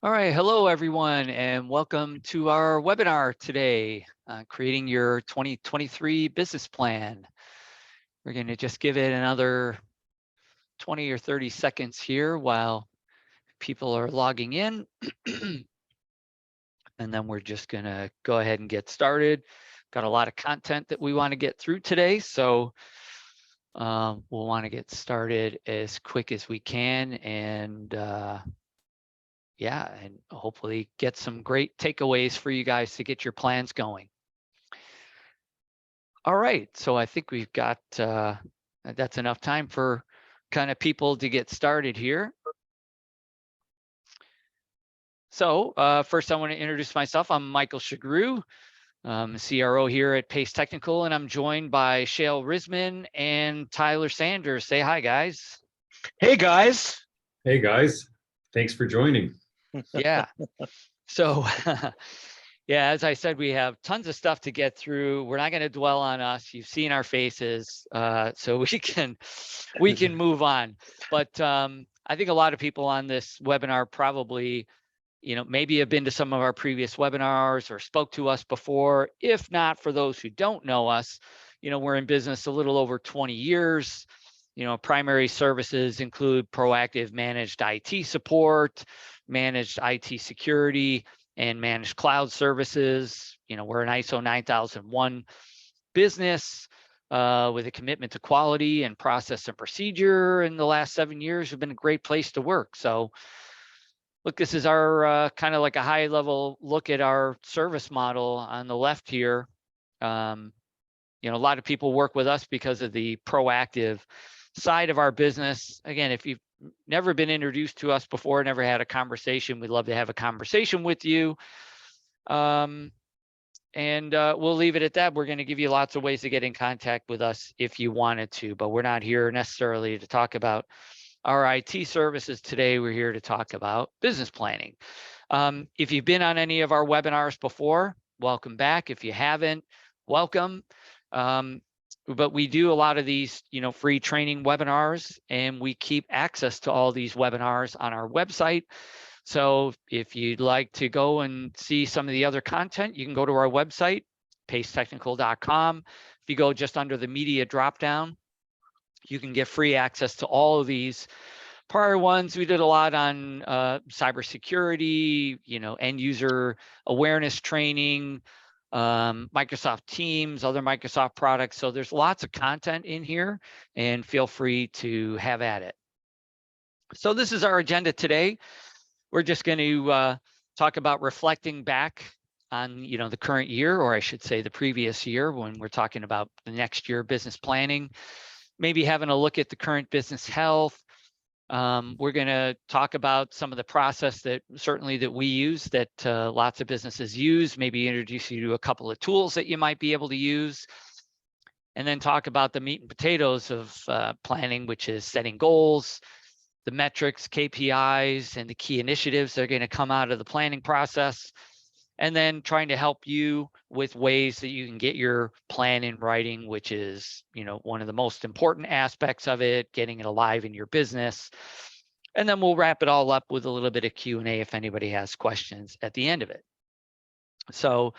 All right, hello everyone, and welcome to our webinar today, creating your 2023 business plan. We're going to just give it another 20 or 30 seconds here while people are logging in, and then we're just going to go ahead and get started. Got a lot of content that we want to get through today, so we'll want to get started as quick as we can, and yeah, and hopefully get some great takeaways for you guys to get your plans going. All right, so I think we've got, that's enough time for kind of people to get started here. So first I want to introduce myself. I'm Michael Shagru, CRO here at Pace Technical, and I'm joined by Shale Risman and Tyler Sanders. Say hi, guys. Hey guys. Hey guys, thanks for joining. Yeah. So yeah, as I said, we have tons of stuff to get through. We're not going to dwell on us. You've seen our faces, so we can move on. But I think a lot of people on this webinar probably, maybe have been to some of our previous webinars or spoke to us before. If not, for those who don't know us, we're in business a little over 20 years. Primary services include proactive managed IT support, managed IT security, and managed cloud services. We're an ISO 9001 business with a commitment to quality and process and procedure. In the last 7 years have been a great place to work. So look, this is our kind of like a high level look at our service model on the left here. A lot of people work with us because of the proactive side of our business. Again, if you've never been introduced to us before, never had a conversation, we'd love to have a conversation with you. And we'll leave it at that. We're going to give you lots of ways to get in contact with us if you wanted to, but we're not here necessarily to talk about our IT services today. We're here to talk about business planning. If you've been on any of our webinars before, welcome back. If you haven't, welcome. But we do a lot of these, free training webinars, and we keep access to all these webinars on our website. So if you'd like to go and see some of the other content, you can go to our website, pacetechnical.com. If you go just under the media dropdown, you can get free access to all of these prior ones. We did a lot on cybersecurity, end user awareness training, Microsoft Teams, other Microsoft products. So there's lots of content in here, and feel free to have at it. So this is our agenda today. We're just going to talk about reflecting back on, the current year, or I should say the previous year, when we're talking about the next year business planning, maybe having a look at the current business health. We're going to talk about some of the process that we use, that lots of businesses use, maybe introduce you to a couple of tools that you might be able to use, and then talk about the meat and potatoes of planning, which is setting goals, the metrics, KPIs, and the key initiatives that are going to come out of the planning process, and then trying to help you with ways that you can get your plan in writing, which is, one of the most important aspects of it, getting it alive in your business. And then we'll wrap it all up with a little bit of Q&A if anybody has questions at the end of it. So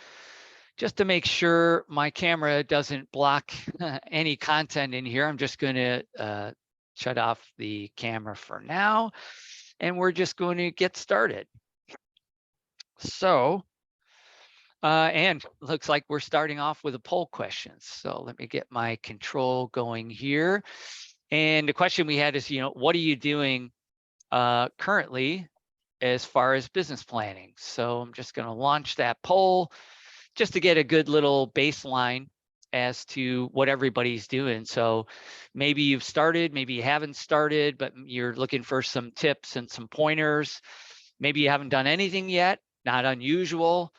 just to make sure my camera doesn't block any content in here, I'm just going to shut off the camera for now, and we're just going to get started. So, and looks like we're starting off with a poll question. So let me get my control going here. And the question we had is, what are you doing currently as far as business planning? So I'm just going to launch that poll just to get a good little baseline as to what everybody's doing. So maybe you've started, maybe you haven't started, but you're looking for some tips and some pointers. Maybe you haven't done anything yet, not unusual.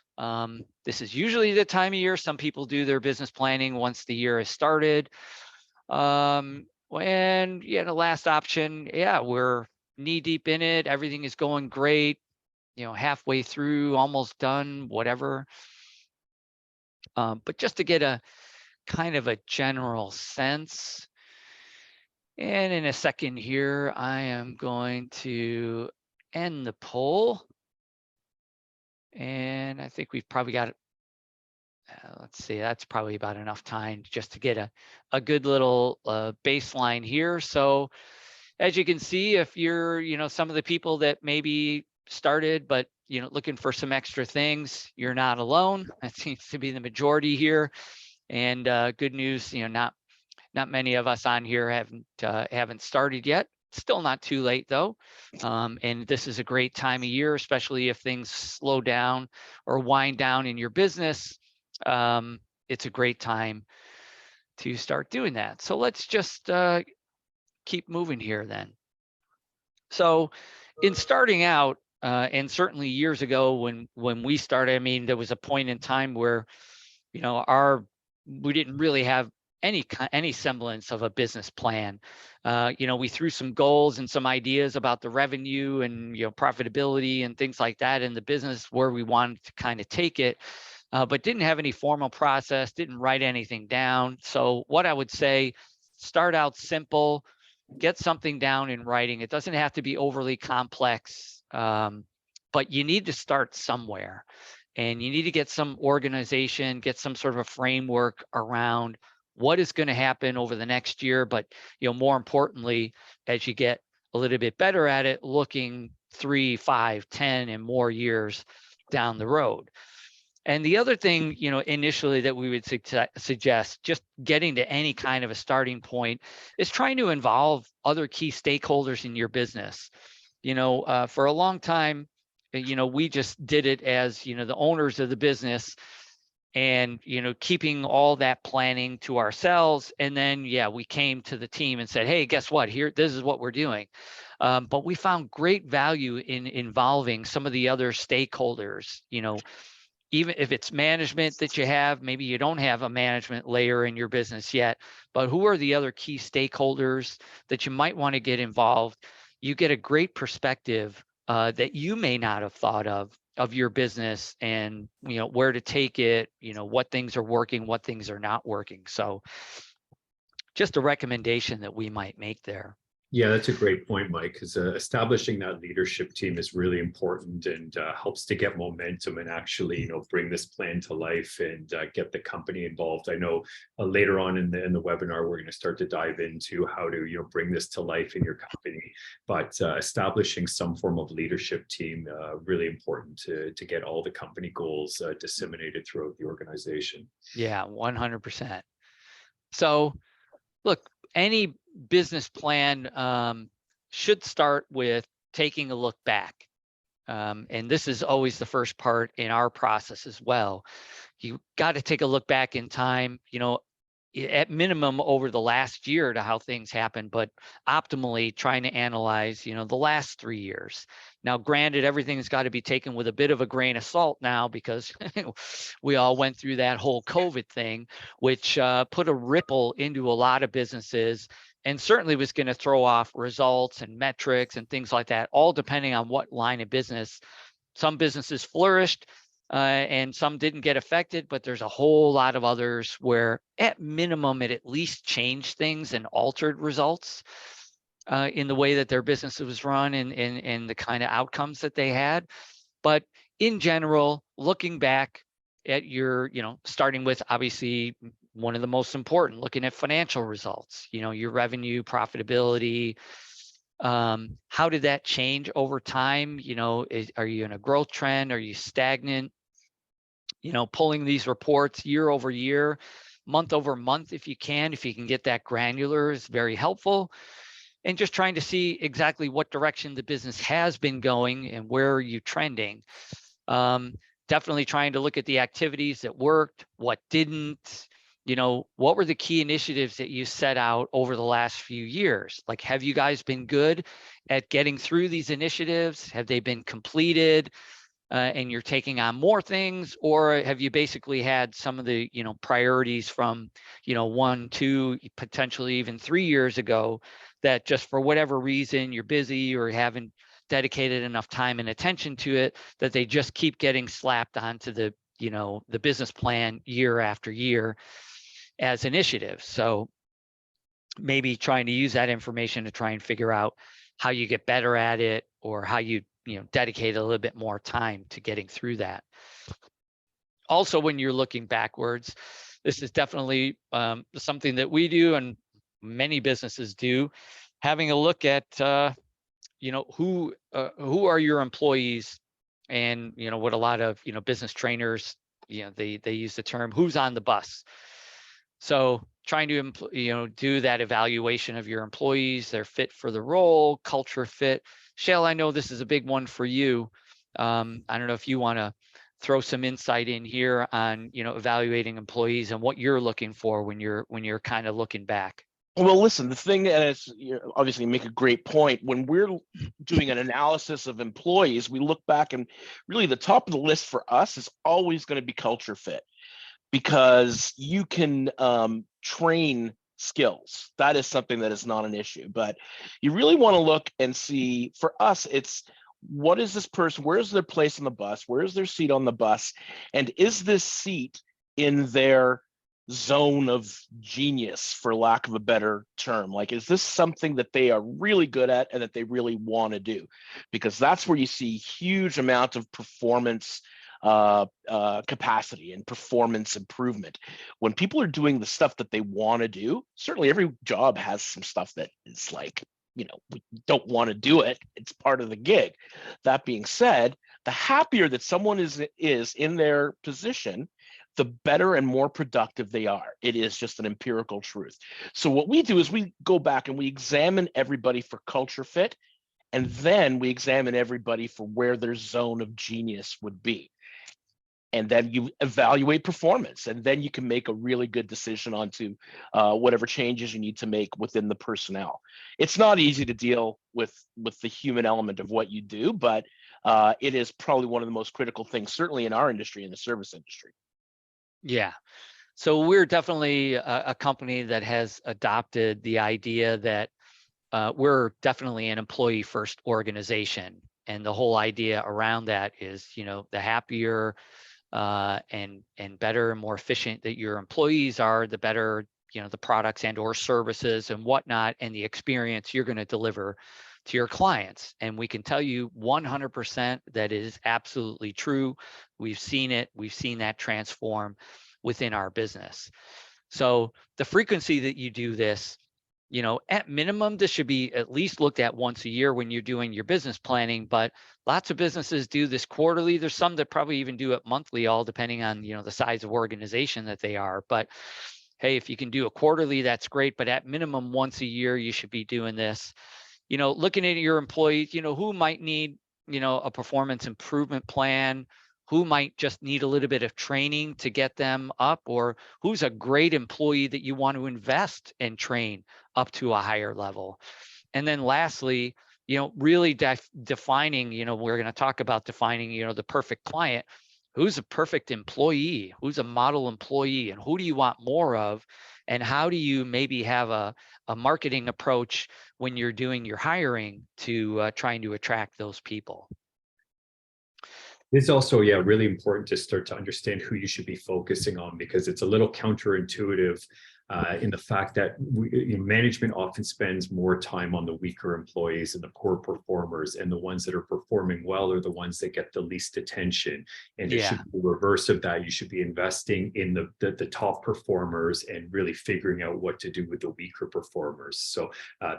This is usually the time of year some people do their business planning once the year has started. And the last option, yeah, we're knee deep in it. Everything is going great, halfway through, almost done, whatever. But just to get a kind of a general sense. And in a second here, I am going to end the poll. And I think we've probably got, let's see, that's probably about enough time just to get a good little baseline here. So as you can see, if you're, some of the people that maybe started, but, looking for some extra things, you're not alone. That seems to be the majority here. And good news, not many of us on here haven't started yet. Still not too late though. And this is a great time of year, especially if things slow down or wind down in your business. It's a great time to start doing that. So let's just keep moving here then. So in starting out, and certainly years ago when we started, I mean, there was a point in time where, we didn't really have any semblance of a business plan. We threw some goals and some ideas about the revenue and, profitability and things like that in the business where we wanted to kind of take it, but didn't have any formal process, didn't write anything down. So what I would say, start out simple, get something down in writing. It doesn't have to be overly complex, but you need to start somewhere. And you need to get some organization, get some sort of a framework around what is going to happen over the next year. But, more importantly, as you get a little bit better at it, looking 3, 5, 10 and more years down the road. And the other thing, initially that we would suggest, just getting to any kind of a starting point, is trying to involve other key stakeholders in your business. For a long time, we just did it as, the owners of the business and, keeping all that planning to ourselves. And then, we came to the team and said, hey, guess what? This is what we're doing. But we found great value in involving some of the other stakeholders, even if it's management that you have, maybe you don't have a management layer in your business yet, but who are the other key stakeholders that you might want to get involved? You get a great perspective that you may not have thought of your business and, where to take it, what things are working, what things are not working. So just a recommendation that we might make there. Yeah, that's a great point, Mike, because establishing that leadership team is really important and helps to get momentum and actually, bring this plan to life and get the company involved. I know later on in the webinar, we're going to start to dive into how to, bring this to life in your company. But establishing some form of leadership team, really important to get all the company goals disseminated throughout the organization. Yeah, 100%. So look, any business plan should start with taking a look back. And this is always the first part in our process as well. You got to take a look back in time, at minimum over the last year to how things happened, but optimally trying to analyze, the last 3 years. Now, granted, everything's got to be taken with a bit of a grain of salt now because we all went through that whole COVID thing, which put a ripple into a lot of businesses and certainly was going to throw off results and metrics and things like that, all depending on what line of business. Some businesses flourished, and some didn't get affected, but there's a whole lot of others where at minimum, it at least changed things and altered results in the way that their business was run and the kind of outcomes that they had. But in general, looking back at your, starting with obviously one of the most important, looking at financial results, your revenue, profitability, how did that change over time? Are you in a growth trend? Are you stagnant? Pulling these reports year over year, month over month, if you can get that granular, is very helpful. And just trying to see exactly what direction the business has been going and where are you trending. Definitely trying to look at the activities that worked, what didn't, what were the key initiatives that you set out over the last few years? Like, have you guys been good at getting through these initiatives? Have they been completed? And you're taking on more things, or have you basically had some of the, priorities from, 1, 2, potentially even 3 years ago that just for whatever reason you're busy or haven't dedicated enough time and attention to it, that they just keep getting slapped onto the, the business plan year after year as initiatives. So maybe trying to use that information to try and figure out how you get better at it or how you dedicate a little bit more time to getting through that. Also, when you're looking backwards, this is definitely something that we do and many businesses do, having a look at who are your employees, and what a lot of business trainers, they use the term who's on the bus. So trying to do that evaluation of your employees, their fit for the role, culture fit. Shale, I know this is a big one for you. I don't know if you want to throw some insight in here on evaluating employees and what you're looking for when you're kind of looking back. Well, listen, the thing is, you obviously make a great point. When we're doing an analysis of employees, we look back, and really the top of the list for us is always going to be culture fit, because you can train skills. That is something that is not an issue, but you really want to look and see, for us, it's what is this person, where's their place on the bus, where's their seat on the bus, and is this seat in their zone of genius, for lack of a better term? Like, is this something that they are really good at and that they really want to do? Because that's where you see huge amount of performance capacity and performance improvement. When people are doing the stuff that they want to do, certainly every job has some stuff that is like, we don't want to do it. It's part of the gig. That being said, the happier that someone is in their position, the better and more productive they are. It is just an empirical truth. So what we do is we go back and we examine everybody for culture fit, and then we examine everybody for where their zone of genius would be. And then you evaluate performance, and then you can make a really good decision onto whatever changes you need to make within the personnel. It's not easy to deal with the human element of what you do, but it is probably one of the most critical things, certainly in our industry, in the service industry. Yeah. So we're definitely a company that has adopted the idea that we're definitely an employee first organization. And the whole idea around that is, the happier and better and more efficient that your employees are, the better, the products and or services and whatnot, and the experience you're going to deliver to your clients. And we can tell you 100% that is absolutely true. We've seen it. We've seen that transform within our business. So the frequency that you do this, at minimum, this should be at least looked at once a year when you're doing your business planning, but lots of businesses do this quarterly. There's some that probably even do it monthly, all depending on, the size of organization that they are. But hey, if you can do a quarterly, that's great. But at minimum, once a year, you should be doing this. Looking at your employees, who might need, a performance improvement plan, who might just need a little bit of training to get them up, or who's a great employee that you want to invest and train up to a higher level. And then lastly, really defining, we're going to talk about defining, the perfect client. Who's a perfect employee? Who's a model employee? And who do you want more of? And how do you maybe have a marketing approach when you're doing your hiring to trying to attract those people? It's also, really important to start to understand who you should be focusing on, because it's a little counterintuitive in the fact that management often spends more time on the weaker employees and the poor performers, and the ones that are performing well are the ones that get the least attention. And it should be the reverse of that. You should be investing in the top performers and really figuring out what to do with the weaker performers. So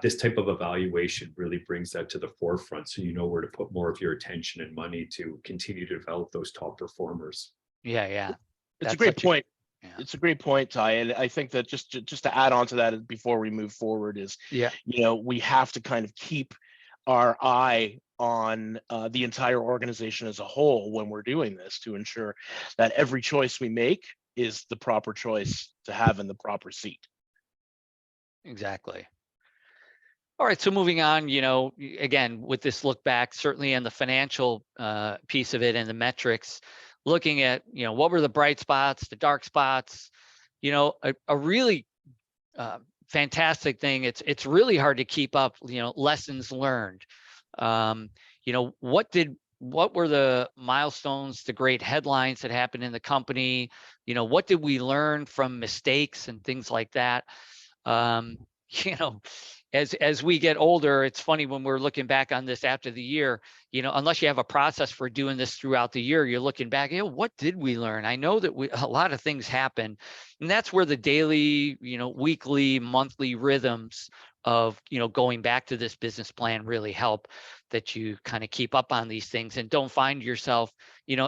this type of evaluation really brings that to the forefront, so you know where to put more of your attention and money to continue to develop those top performers. Yeah. It's a great point. Yeah. It's a great point, Ty. And I think that just to add on to that before we move forward is, we have to kind of keep our eye on the entire organization as a whole when we're doing this, to ensure that every choice we make is the proper choice to have in the proper seat. Exactly. All right, so moving on, again, with this look back, certainly in the financial piece of it and the metrics, looking at, what were the bright spots, the dark spots, a really fantastic thing. It's really hard to keep up, lessons learned. What were the milestones, the great headlines that happened in the company? What did we learn from mistakes and things like that? as we get older, it's funny when we're looking back on this after the year, unless you have a process for doing this throughout the year, you're looking back, what did we learn? I know that a lot of things happen, and that's where the daily, weekly, monthly rhythms of, going back to this business plan really help, that you kind of keep up on these things and don't find yourself,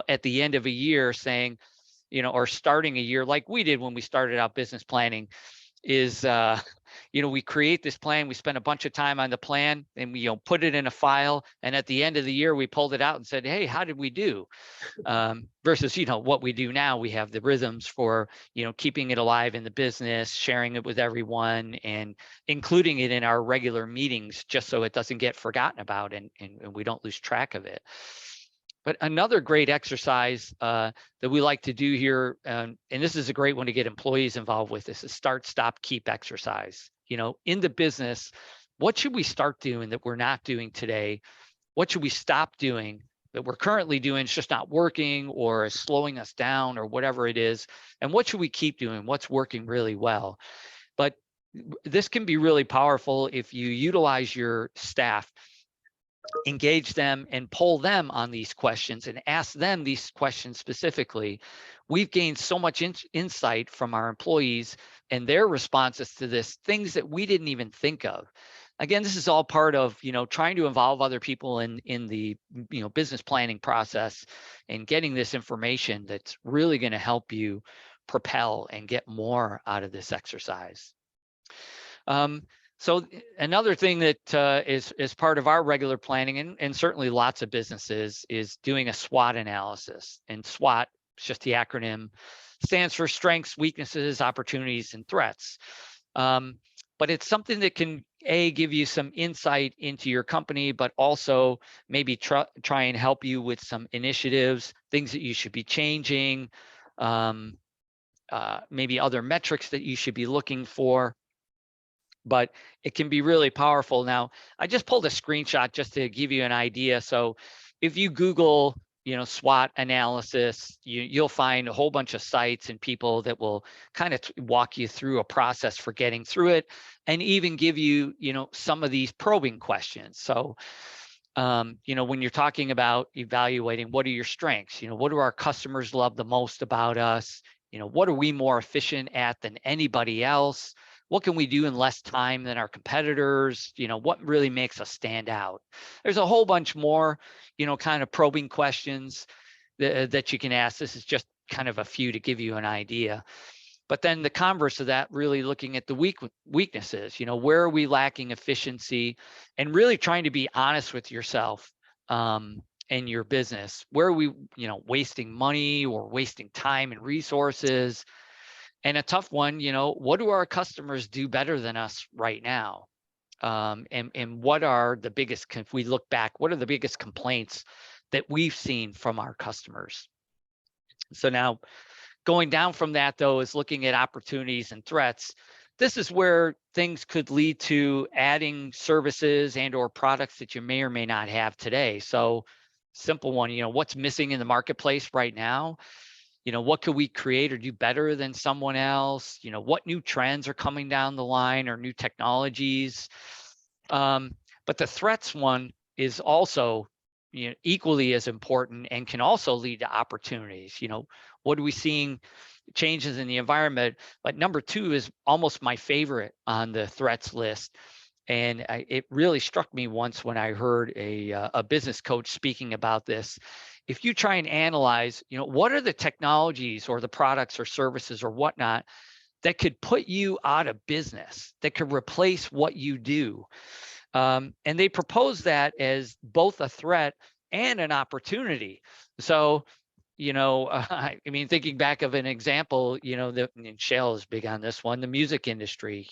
at the end of a year saying, or starting a year like we did when we started out business planning, is we create this plan, we spend a bunch of time on the plan, and we put it in a file, and at the end of the year we pulled it out and said, hey, how did we do? Versus what we do now, we have the rhythms for keeping it alive in the business, sharing it with everyone, and including it in our regular meetings, just so it doesn't get forgotten about, and we don't lose track of it. But another great exercise that we like to do here, and this is a great one to get employees involved with, is a start, stop, keep exercise. In the business, what should we start doing that we're not doing today? What should we stop doing that we're currently doing, it's just not working or is slowing us down or whatever it is? And what should we keep doing? What's working really well? But this can be really powerful if you utilize your staff, engage them and poll them on these questions and ask them these questions specifically. We've gained so much insight from our employees and their responses to this, things that we didn't even think of. Again, this is all part of, trying to involve other people in the, business planning process, and getting this information that's really going to help you propel and get more out of this exercise. So another thing that is part of our regular planning, and certainly lots of businesses, is doing a SWOT analysis. And SWOT, it's just the acronym, stands for strengths, weaknesses, opportunities, and threats. But it's something that can give you some insight into your company, but also maybe try and help you with some initiatives, things that you should be changing, maybe other metrics that you should be looking for. But it can be really powerful. Now, I just pulled a screenshot just to give you an idea. So if you Google, SWOT analysis, you'll find a whole bunch of sites and people that will kind of walk you through a process for getting through it, and even give you, some of these probing questions. So, when you're talking about evaluating, what are your strengths? What do our customers love the most about us? What are we more efficient at than anybody else? What can we do in less time than our competitors? What really makes us stand out? There's a whole bunch more, kind of probing questions that you can ask. This is just kind of a few to give you an idea. But then the converse of that, really looking at the weaknesses, where are we lacking efficiency, and really trying to be honest with yourself and your business. Where are we, wasting money or wasting time and resources? And a tough one, what do our customers do better than us right now? And what are the biggest, if we look back, what are the biggest complaints that we've seen from our customers? So now going down from that, though, is looking at opportunities and threats. This is where things could lead to adding services and or products that you may or may not have today. So simple one, what's missing in the marketplace right now? What could we create or do better than someone else? What new trends are coming down the line, or new technologies? But the threats one is also, equally as important, and can also lead to opportunities. What are we seeing? Changes in the environment. But number two is almost my favorite on the threats list. And it really struck me once when I heard a business coach speaking about this. If you try and analyze, what are the technologies or the products or services or whatnot that could put you out of business, that could replace what you do? And they propose that as both a threat and an opportunity. So, I mean, thinking back of an example, and Shell is big on this one, the music industry,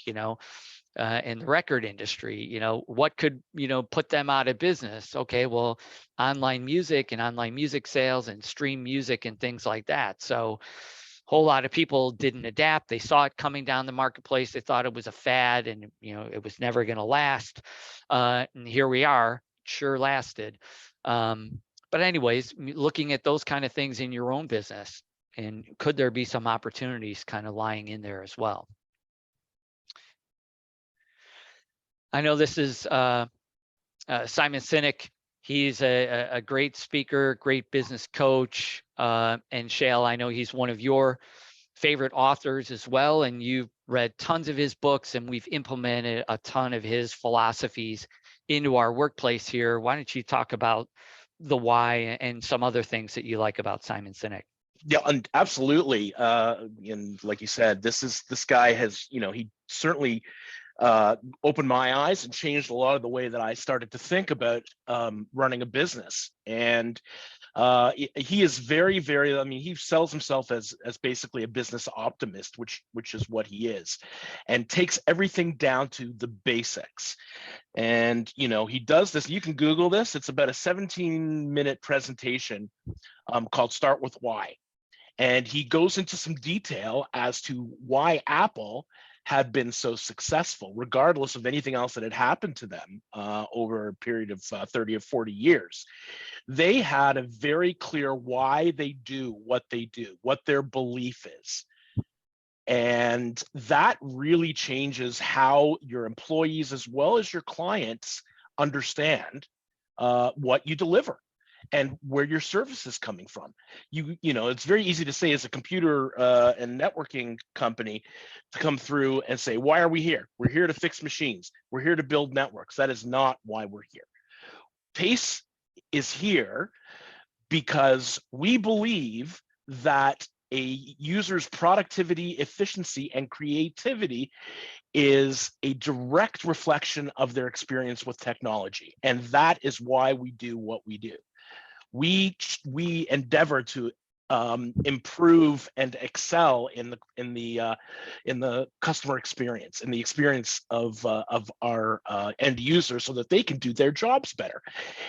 and the record industry, what could, put them out of business? Okay, well, online music and online music sales and stream music and things like that. So a whole lot of people didn't adapt. They saw it coming down the marketplace. They thought it was a fad, and, it was never going to last. And here we are, sure lasted. But anyways, looking at those kind of things in your own business, and could there be some opportunities kind of lying in there as well? I know this is Simon Sinek. He's a great speaker, great business coach. And Shale, I know he's one of your favorite authors as well. And you've read tons of his books, and we've implemented a ton of his philosophies into our workplace here. Why don't you talk about the why and some other things that you like about Simon Sinek? Yeah, and absolutely. And like you said, this guy has, he certainly opened my eyes and changed a lot of the way that I started to think about running a business. And he is very, very, I mean, he sells himself as basically a business optimist, which is what he is, and takes everything down to the basics. And, he does this, you can Google this, it's about a 17-minute presentation called Start With Why. And he goes into some detail as to why Apple had been so successful, regardless of anything else that had happened to them over a period of 30 or 40 years. They had a very clear why they do, what their belief is. And that really changes how your employees as well as your clients understand what you deliver and where your service is coming from. It's very easy to say as a computer and networking company to come through and say, why are we here? We're here to fix machines. We're here to build networks. That is not why we're here. Pace is here because we believe that a user's productivity, efficiency, and creativity is a direct reflection of their experience with technology. And that is why we do what we do. We endeavor to improve and excel in the customer experience, in the experience of our end users, so that they can do their jobs better.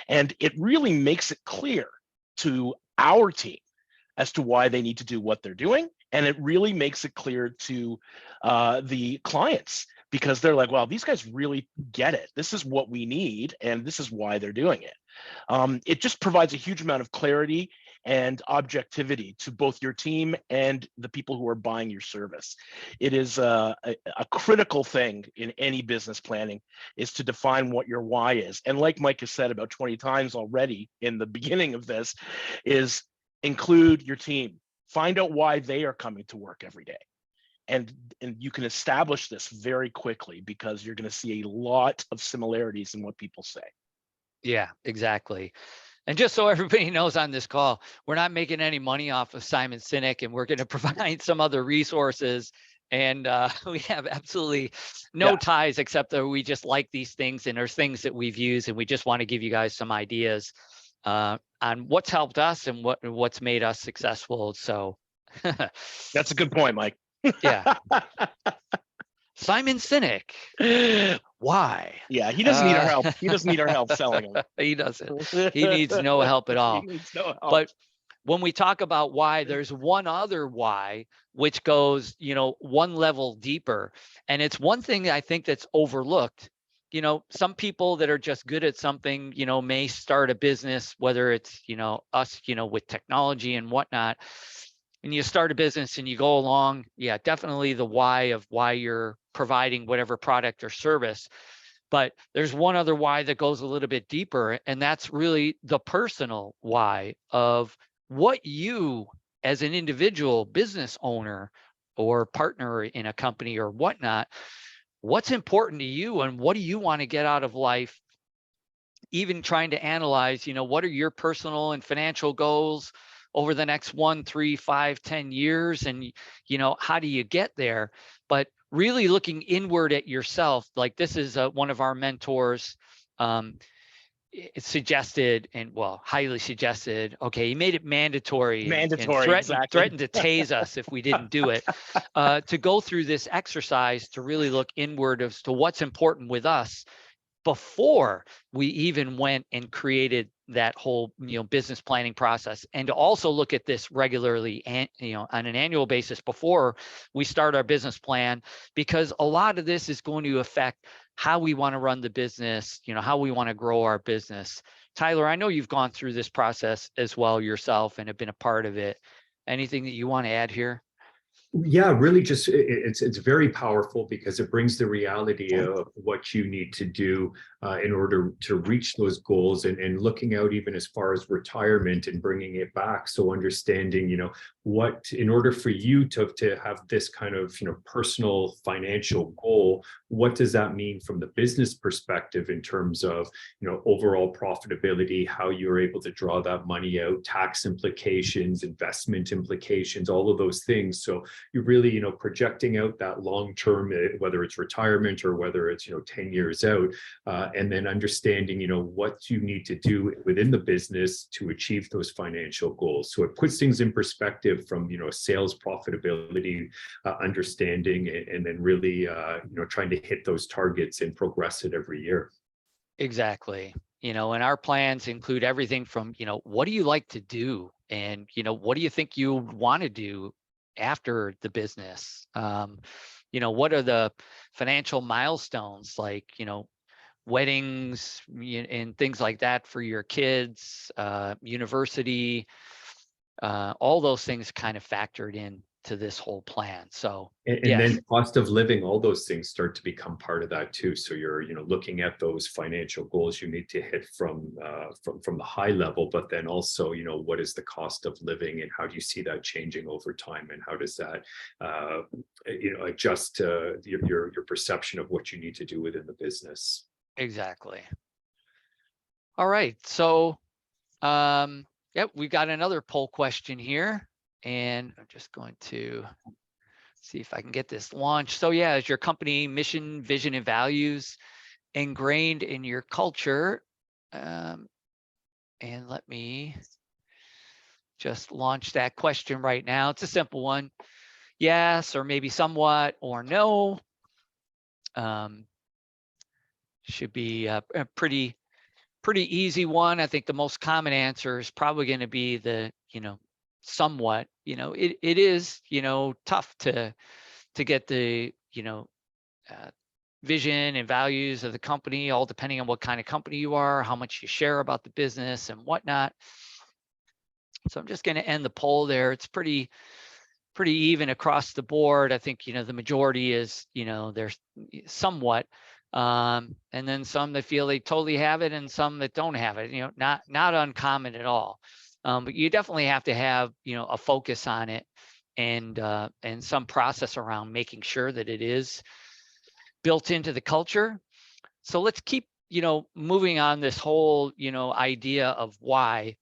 And it really makes it clear to our team as to why they need to do what they're doing, and it really makes it clear to the clients, because they're like, well, these guys really get it. This is what we need, and this is why they're doing it. It just provides a huge amount of clarity and objectivity to both your team and the people who are buying your service. It is a critical thing in any business planning, is to define what your why is. And like Mike has said about 20 times already in the beginning of this, is include your team. Find out why they are coming to work every day. And you can establish this very quickly, because you're going to see a lot of similarities in what people say. Yeah, exactly. And just so everybody knows on this call, we're not making any money off of Simon Sinek, and we're going to provide some other resources. And we have absolutely no ties, except that we just like these things, and there's things that we've used, and we just want to give you guys some ideas on what's helped us and what's made us successful. So that's a good point, Mike. Yeah. Simon Sinek. Why? Yeah, he doesn't need our help. He doesn't need our help selling them. He doesn't. He needs no help at all. He needs no help. But when we talk about why, there's one other why, which goes, one level deeper. And it's one thing I think that's overlooked. Some people that are just good at something, may start a business, whether it's, us, with technology and whatnot. And you start a business and you go along, yeah, definitely the why of why you're providing whatever product or service. But there's one other why that goes a little bit deeper, and that's really the personal why of what you as an individual business owner or partner in a company or whatnot, what's important to you and what do you want to get out of life? Even trying to analyze, what are your personal and financial goals over the next 1, 3, 5, 10 years? And, how do you get there? But really looking inward at yourself, like this is one of our mentors suggested, and highly suggested. Okay, he made it mandatory and threatened to tase us if we didn't do it, to go through this exercise to really look inward as to what's important with us before we even went and created that whole business planning process, and to also look at this regularly and on an annual basis before we start our business plan, because a lot of this is going to affect how we want to run the business, how we want to grow our business. Tyler, I know you've gone through this process as well yourself and have been a part of it. Anything that you want to add here? Yeah, really just it's very powerful because it brings the reality of what you need to do in order to reach those goals, and looking out even as far as retirement and bringing it back. So understanding, what in order for you to have this kind of, personal financial goal, what does that mean from the business perspective in terms of, overall profitability, how you're able to draw that money out, tax implications, investment implications, all of those things. So you're really, projecting out that long term, whether it's retirement or whether it's, 10 years out, and then understanding, what you need to do within the business to achieve those financial goals. So it puts things in perspective from, sales profitability, understanding, and then really, trying to hit those targets and progress it every year. Exactly. And our plans include everything from, what do you like to do? And, what do you think you want to do after the business? What are the financial milestones, like, weddings and things like that for your kids, university, all those things kind of factored in to this whole plan. So And yes, then cost of living, all those things start to become part of that too. So you're, looking at those financial goals you need to hit from the high level, but then also, what is the cost of living and how do you see that changing over time, and how does that, adjust your perception of what you need to do within the business. exactly. All right. So yep, we got another poll question here, and I'm just going to see if I can get this launched. So yeah, is your company mission, vision, and values ingrained in your culture? And let me just launch that question right now. It's a simple one. Yes, or maybe somewhat, or no. Should be a pretty easy one. I think the most common answer is probably going to be the, somewhat. It is, tough to get the, vision and values of the company, all depending on what kind of company you are, how much you share about the business and whatnot. So I'm just going to end the poll there. It's pretty even across the board. I think, the majority is, there's somewhat, and then some that feel they totally have it and some that don't have it, not uncommon at all. But you definitely have to have, a focus on it, and some process around making sure that it is built into the culture. So let's keep, moving on this whole, idea of why,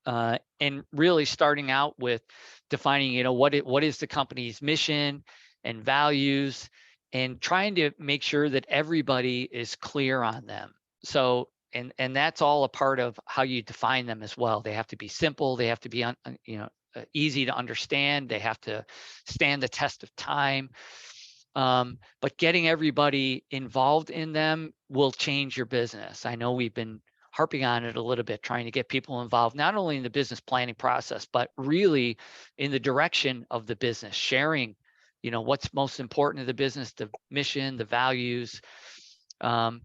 and really starting out with defining, what is the company's mission and values, and trying to make sure that everybody is clear on them. So, and that's all a part of how you define them as well. They have to be simple. They have to be, easy to understand. They have to stand the test of time. But getting everybody involved in them will change your business. I know we've been harping on it a little bit, trying to get people involved, not only in the business planning process, but really in the direction of the business, sharing, what's most important to the business, the mission, the values. And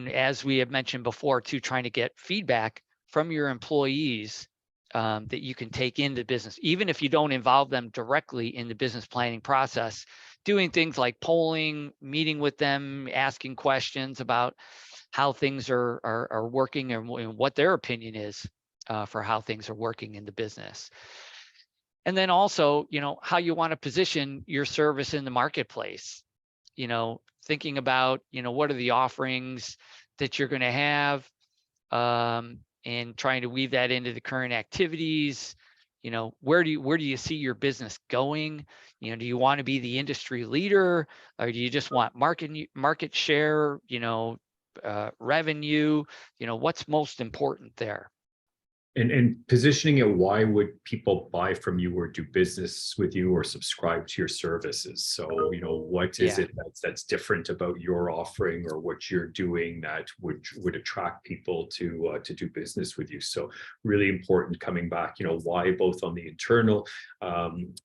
as we have mentioned before too, trying to get feedback from your employees, that you can take into business, even if you don't involve them directly in the business planning process, doing things like polling, meeting with them, asking questions about how things are working, and what their opinion is, for how things are working in the business. And then also, how you want to position your service in the marketplace, thinking about, what are the offerings that you're going to have, and trying to weave that into the current activities. Where do you see your business going? Do you want to be the industry leader, or do you just want market share, revenue? What's most important there? And positioning it, why would people buy from you or do business with you or subscribe to your services? So, what is Yeah. it that's different about your offering or what you're doing that would attract people to do business with you? So really important, coming back, why, both on the internal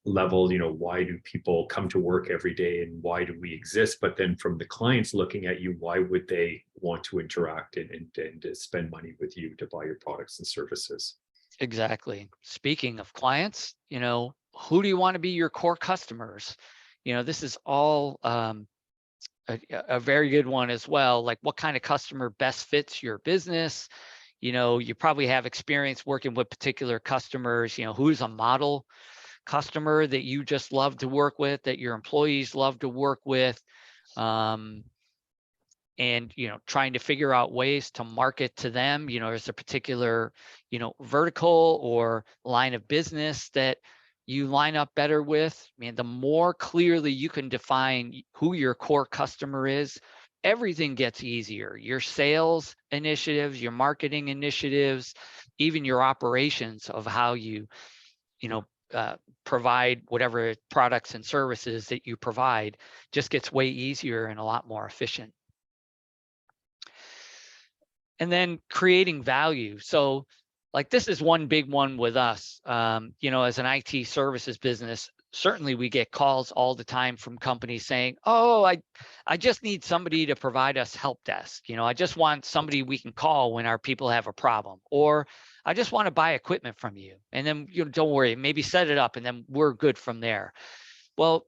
level, why do people come to work every day and why do we exist? But then from the clients looking at you, why would they want to interact and spend money with you to buy your products and services? Exactly. Speaking of clients, who do you want to be your core customers? This is all a very good one as well. Like, what kind of customer best fits your business? You probably have experience working with particular customers. Who's a model customer that you just love to work with, that your employees love to work with? And trying to figure out ways to market to them. Is a particular vertical or line of business that you line up better with. I mean, the more clearly you can define who your core customer is, everything gets easier. Your sales initiatives, your marketing initiatives, even your operations of how you provide whatever products and services that you provide just gets way easier and a lot more efficient. And then creating value. So like, this is one big one with us. As an IT services business, certainly we get calls all the time from companies saying, oh, I just need somebody to provide us help desk. I just want somebody we can call when our people have a problem, or I just want to buy equipment from you. And then, don't worry, maybe set it up and then we're good from there. Well,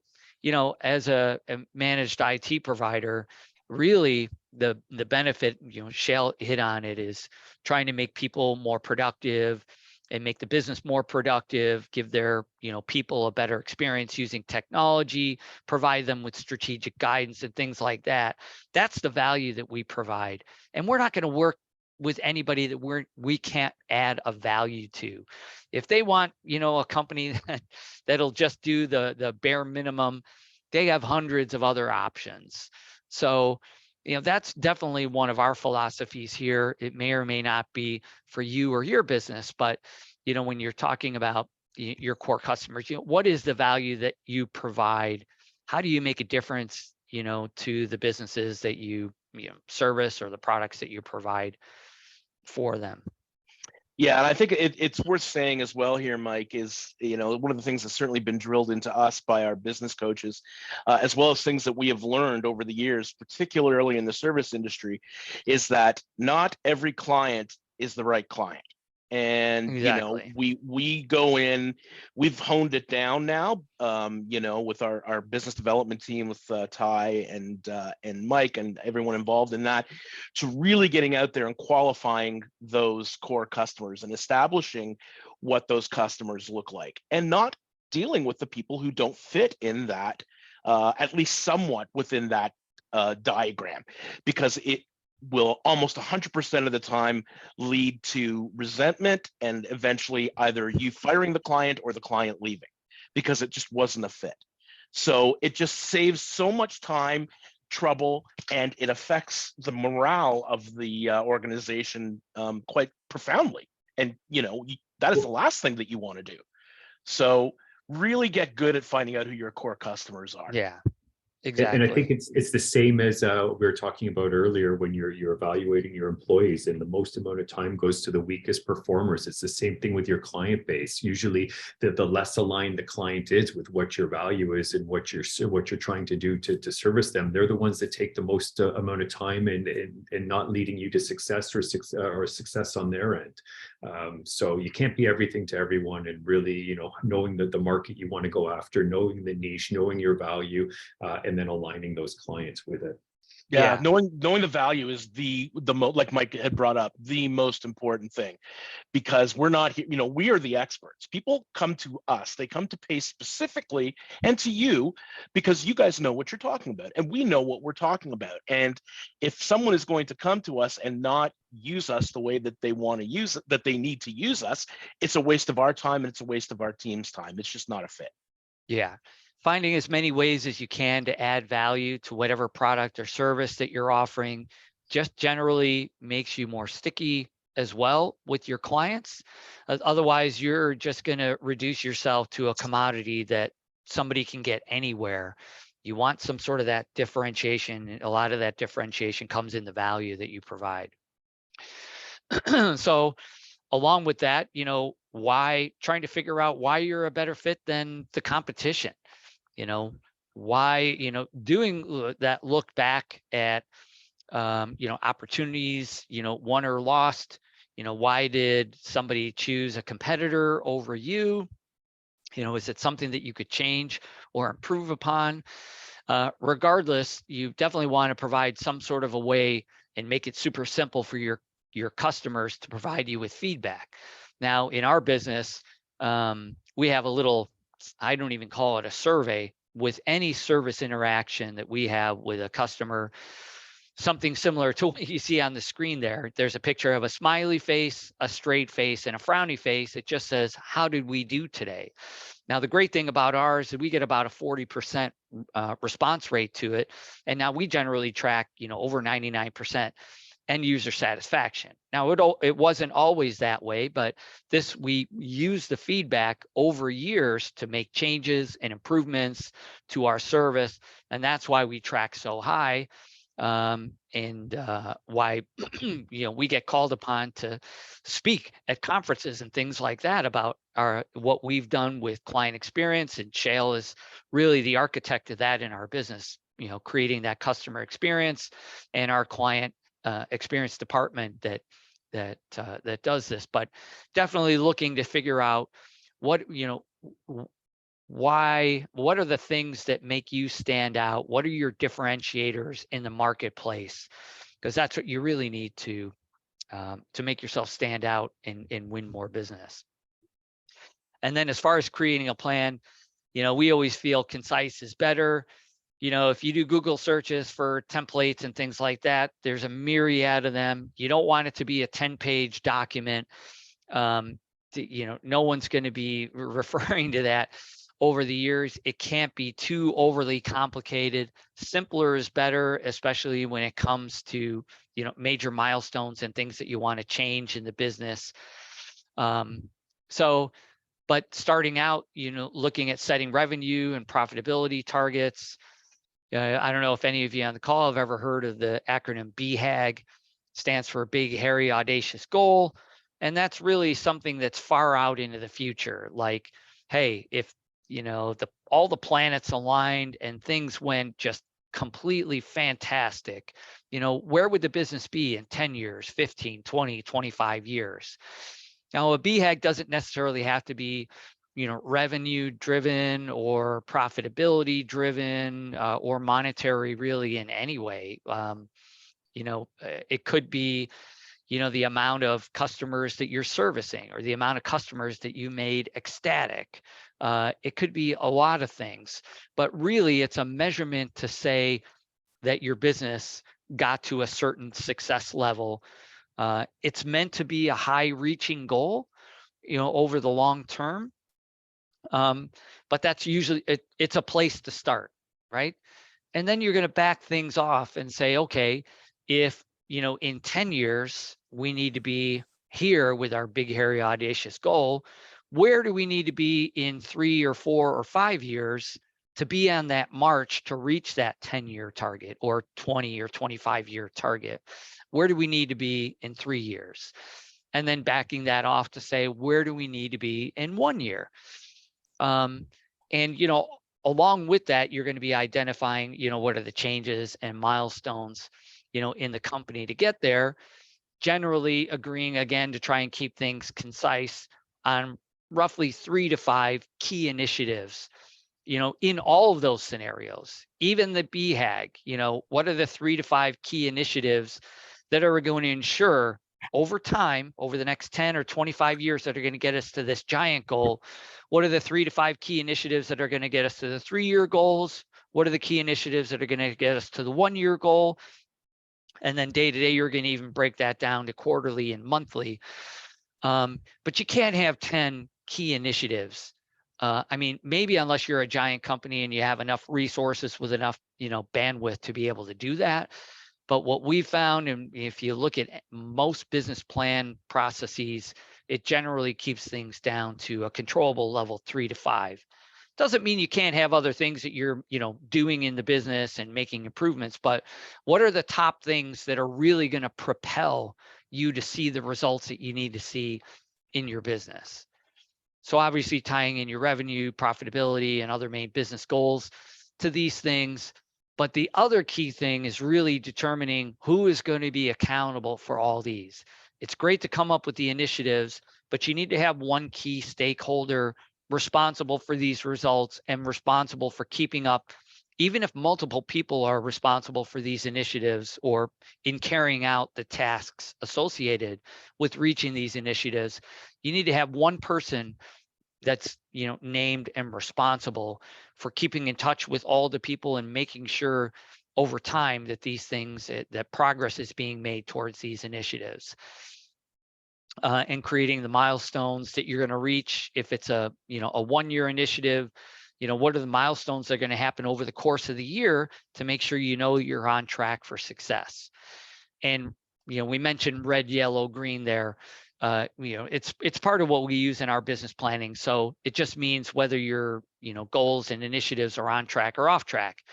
as a managed IT provider, really the benefit, Shale hit on it, is trying to make people more productive and make the business more productive, give their people a better experience using technology, provide them with strategic guidance and things like that. That's the value that we provide. And we're not going to work with anybody that we can't add a value to. If they want a company that'll just do the bare minimum, they have hundreds of other options. So that's definitely one of our philosophies here. It may or may not be for you or your business, but when you're talking about your core customers, what is the value that you provide? How do you make a difference to the businesses that you service, or the products that you provide for them? Yeah, and I think it's worth saying as well here, Mike, is one of the things that's certainly been drilled into us by our business coaches, as well as things that we have learned over the years, particularly in the service industry, is that not every client is the right client. And Exactly. we go in, we've honed it down now, with our business development team, with Ty and Mike and everyone involved in that, to really getting out there and qualifying those core customers and establishing what those customers look like, and not dealing with the people who don't fit in that, at least somewhat within that diagram, because it will almost 100% of the time lead to resentment and eventually either you firing the client or the client leaving because it just wasn't a fit. So it just saves so much time, trouble, and it affects the morale of the organization quite profoundly. And that is the last thing that you want to do. So really get good at finding out who your core customers are. Yeah. And I think Exactly. it's the same as we were talking about earlier when you're evaluating your employees, and the most amount of time goes to the weakest performers. It's the same thing with your client base. Usually, the less aligned the client is with what your value is and what you're trying to do to service them, they're the ones that take the most amount of time and not leading you to success or success on their end. So you can't be everything to everyone, and really, knowing that the market you want to go after, knowing the niche, knowing your value, and then aligning those clients with it. Yeah, Yeah. knowing the value is like Mike had brought up, the most important thing, because we're not here, we are the experts. People come to us, they come to pay specifically, and to you, because you guys know what you're talking about and we know what we're talking about. And if someone is going to come to us and not use us the way that they want to use it, that they need to use us, it's a waste of our time and it's a waste of our team's time. It's just not a fit. Yeah. Finding as many ways as you can to add value to whatever product or service that you're offering just generally makes you more sticky as well with your clients. Otherwise, you're just going to reduce yourself to a commodity that somebody can get anywhere. You want some sort of that differentiation, and a lot of that differentiation comes in the value that you provide. So along with that, trying to figure out why you're a better fit than the competition. Why, doing that look back at, opportunities, won or lost, why did somebody choose a competitor over you? Is it something that you could change or improve upon? Regardless, you definitely want to provide some sort of a way and make it super simple for your customers to provide you with feedback. Now, in our business, we have a little, I don't even call it a survey. With any service interaction that we have with a customer, something similar to what you see on the screen there. There's a picture of a smiley face, a straight face, and a frowny face. It just says, how did we do today? Now, the great thing about ours is we get about a 40% response rate to it. And now we generally track, over 99% end user satisfaction. Now, it wasn't always that way, but we use the feedback over years to make changes and improvements to our service. And that's why we track so high. And why we get called upon to speak at conferences and things like that about what we've done with client experience. And Shale is really the architect of that in our business, creating that customer experience, and our client experience department that does this. But definitely looking to figure out what are the things that make you stand out? What are your differentiators in the marketplace? Because that's what you really need to make yourself stand out and win more business. And then as far as creating a plan, we always feel concise is better. If you do Google searches for templates and things like that, there's a myriad of them. You don't want it to be a 10-page document. No one's going to be referring to that. Over the years, it can't be too overly complicated. Simpler is better, especially when it comes to, major milestones and things that you want to change in the business. But starting out, looking at setting revenue and profitability targets. I don't know if any of you on the call have ever heard of the acronym BHAG. Stands for Big, Hairy, Audacious Goal. And that's really something that's far out into the future. Like, hey, if all the planets aligned and things went just completely fantastic, where would the business be in 10 years, 15, 20, 25 years? Now, a BHAG doesn't necessarily have to be, revenue driven or profitability driven or monetary really in any way. It could be, the amount of customers that you're servicing or the amount of customers that you made ecstatic. It could be a lot of things, but really it's a measurement to say that your business got to a certain success level. It's meant to be a high reaching goal, over the long term. But that's usually, it's a place to start, right? And then you're going to back things off and say, okay, if, in 10 years, we need to be here with our big, hairy, audacious goal, where do we need to be in 3 or 4 or 5 years to be on that march to reach that 10-year target or 20 or 25-year target? Where do we need to be in 3 years? And then backing that off to say, where do we need to be in 1 year? And, along with that, you're going to be identifying, what are the changes and milestones, in the company to get there, generally agreeing again to try and keep things concise on roughly 3 to 5 key initiatives, in all of those scenarios. Even the BHAG, what are the 3 to 5 key initiatives that are going to ensure over time, over the next 10 or 25 years that are going to get us to this giant goal? What are the 3 to 5 key initiatives that are going to get us to the 3-year goals? What are the key initiatives that are going to get us to the 1-year goal? And then day to day, you're going to even break that down to quarterly and monthly. But you can't have 10 key initiatives. Maybe unless you're a giant company and you have enough resources with enough, bandwidth to be able to do that. But what we found, and if you look at most business plan processes, it generally keeps things down to a controllable level 3 to 5. Doesn't mean you can't have other things that you're, doing in the business and making improvements, but what are the top things that are really going to propel you to see the results that you need to see in your business? So obviously tying in your revenue, profitability, and other main business goals to these things. But the other key thing is really determining who is going to be accountable for all these. It's great to come up with the initiatives, but you need to have one key stakeholder responsible for these results and responsible for keeping up, even if multiple people are responsible for these initiatives or in carrying out the tasks associated with reaching these initiatives, you need to have one person that's, you know, named and responsible for keeping in touch with all the people and making sure over time that these things, that progress is being made towards these initiatives. And creating the milestones that you're going to reach. If it's a, you know, a 1-year initiative, you know, what are the milestones that are going to happen over the course of the year to make sure you know you're on track for success. And, you know, we mentioned red, yellow, green there. You know, it's part of what we use in our business planning. So it just means whether your, you know, goals and initiatives are on track or off track.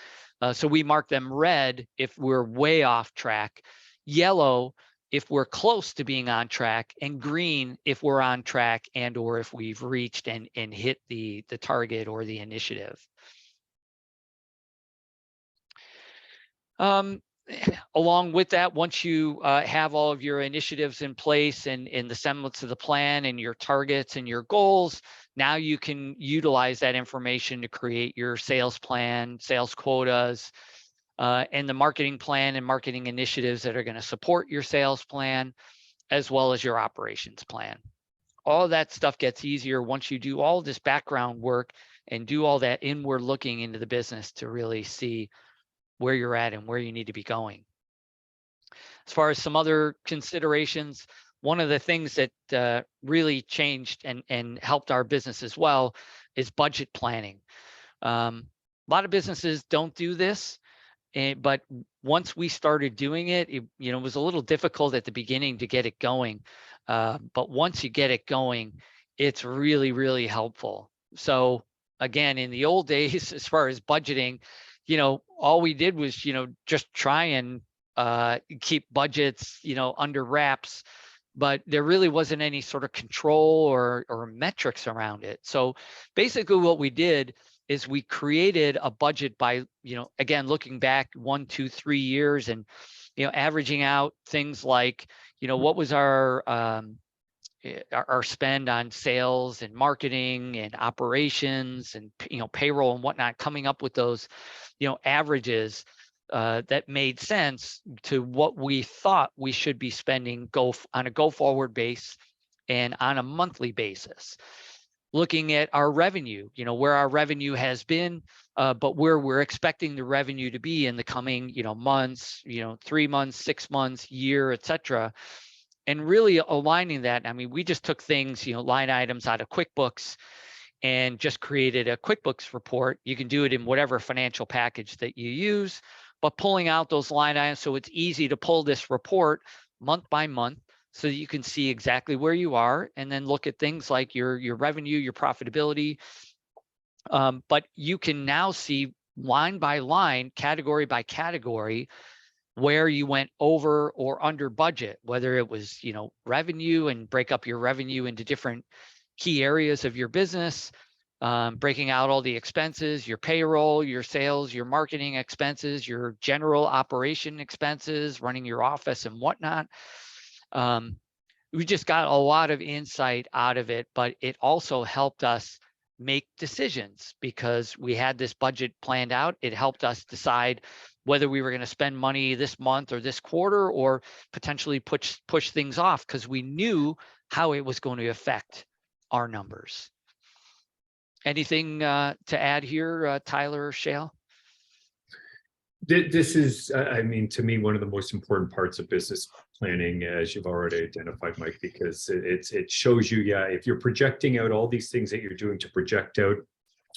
So we mark them red if we're way off track, yellow if we're close to being on track, and green if we're on track and or if we've reached and hit the target or the initiative. Along with that, once you have all of your initiatives in place and in the semblance of the plan and your targets and your goals, now you can utilize that information to create your sales plan, sales quotas, and the marketing plan and marketing initiatives that are going to support your sales plan, as well as your operations plan. All of that stuff gets easier once you do all this background work and do all that inward looking into the business to really see where you're at and where you need to be going. As far as some other considerations, one of the things that really changed and helped our business as well is budget planning. A lot of businesses don't do this. But once we started doing it, you know, it was a little difficult at the beginning to get it going. But once you get it going, it's really, really helpful. So again, in the old days, as far as budgeting, you know, all we did was, you know, just try and keep budgets, you know, under wraps, but there really wasn't any sort of control or metrics around it. So basically what we did is we created a budget by, you know, again, looking back 1, 2, 3 years and, you know, averaging out things like, you know, what was our spend on sales and marketing and operations and, you know, payroll and whatnot, coming up with those, you know, averages that made sense to what we thought we should be spending on a go forward base and on a monthly basis. Looking at our revenue, you know, where our revenue has been, but where we're expecting the revenue to be in the coming, you know, months, you know, 3 months, 6 months, year, etc. And really aligning that. I mean, we just took things, you know, line items out of QuickBooks and just created a QuickBooks report. You can do it in whatever financial package that you use, but pulling out those line items so it's easy to pull this report month by month, so that you can see exactly where you are and then look at things like your revenue, your profitability. But you can now see line by line, category by category, where you went over or under budget, whether it was, you know, revenue, and break up your revenue into different key areas of your business, breaking out all the expenses, your payroll, your sales, your marketing expenses, your general operation expenses, running your office and whatnot. We just got a lot of insight out of it, but it also helped us make decisions because we had this budget planned out. It helped us decide whether we were going to spend money this month or this quarter, or potentially push things off because we knew how it was going to affect our numbers. Anything to add here, Tyler or Shale? This is, I mean, to me, one of the most important parts of business planning, as you've already identified, Mike, because it shows you, yeah, if you're projecting out all these things that you're doing to project out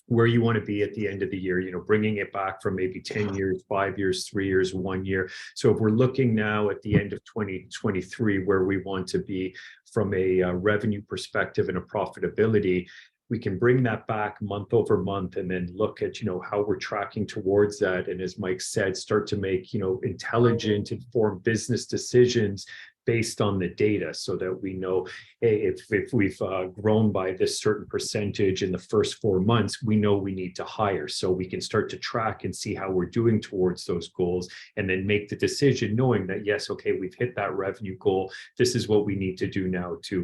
where you want to be at the end of the year, you know, bringing it back from maybe 10 years, 5 years, 3 years, 1 year. So if we're looking now at the end of 2023, where we want to be from a revenue perspective and a profitability, we can bring that back month over month and then look at, you know, how we're tracking towards that. And as Mike said, start to make, you know, intelligent, informed business decisions based on the data, so that we know, hey, if we've grown by this certain percentage in the first 4 months, we know we need to hire. So we can start to track and see how we're doing towards those goals, and then make the decision knowing that, yes, okay, we've hit that revenue goal. This is what we need to do now to